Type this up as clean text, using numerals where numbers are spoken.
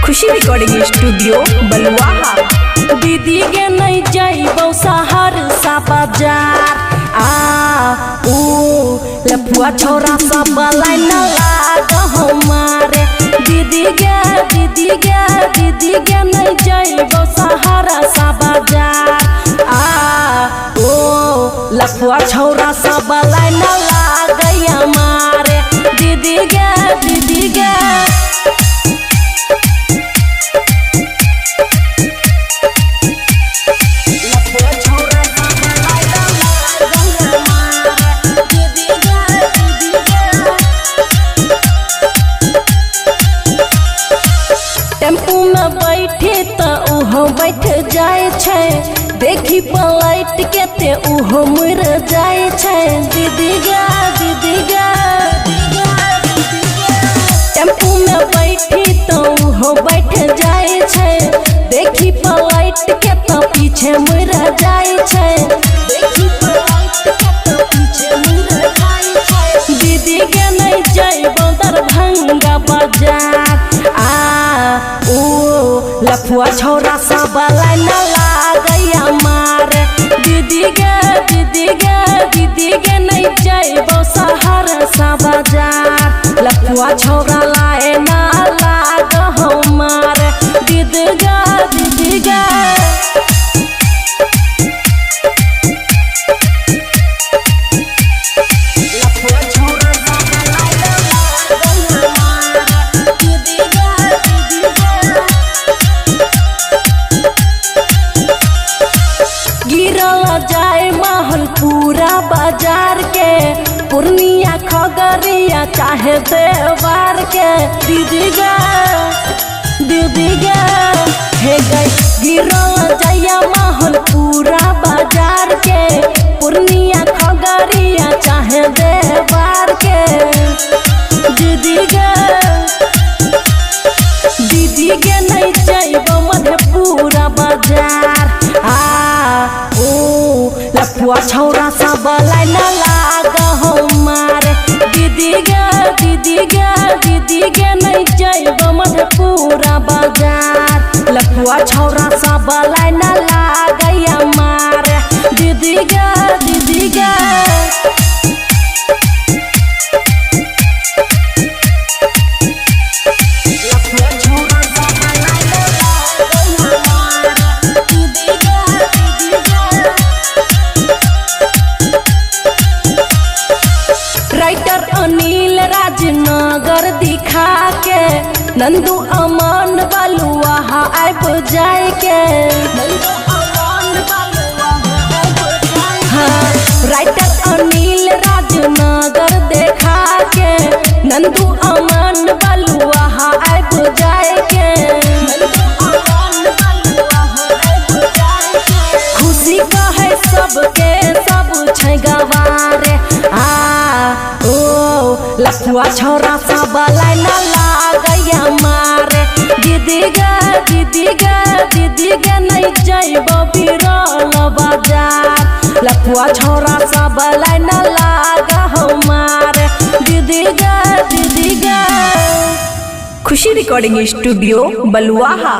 खुशी recording studio बलुआहा। दीदी के नहीं जाइबो शहर सा बाजार लफुआ छोरा सब लाइन लाग हमारे। दीदी के नहीं जाइबो शहर सा बाजार लफुआ छोरा सब लाइन लाग हमारे। दीदी के टेम्पू में बैठे तो उहो बैठ जाए छे, देखी पलट के ते उहो मर जाए छे। दीदी गा टेम्पू में बैठी तो उहो बैठ जाए छे, देखी पलट के तो पीछे मर जाए छे। देखी पलट के तो पीछे मर जाए छे। दीदी के नहीं जाइबो दरभंगा बाजार लफुआ छोरा सब लाइन लाग हमारे। दीदी के नहीं जाइबो शहर सा बाजार लफुआ छोरा लाइन लाग हमारे। दीदी गा जाए महल पूरा बाजार के, पूर्णिया खगड़िया चाहे देवार के। दीदी गा हे गई गिरल जाया महल पूरा बाजार के, पूर्णिया खगड़िया चाहे देवार के। दीदी के नहीं जाइबो मधेपुरा बाजार लफुआ छोरा सब लाइन लाग हमारे। दीदी के नहीं जाइबो मधेपुरा बाजार लफुआ छोरा सब लाइन लाग हमारे। दीदी गा राइटर अनिल राजनगर दिखा के, नंदू अमन बलुआहा आब जाए के। राइटर अनिल राजनगर देखा के, नंदू अमन बलुआहा आब जाए के। खुशी कहे सबके सब छै गवारे लफुआ छोरा सब लाइन लाग हमारे। दीदी के नहीं जाइबो बिरल बाजार लफुआ छोरा सब लाइन लाग हमारे। दीदी गा खुशी रिकॉर्डिंग स्टूडियो बलुआहा।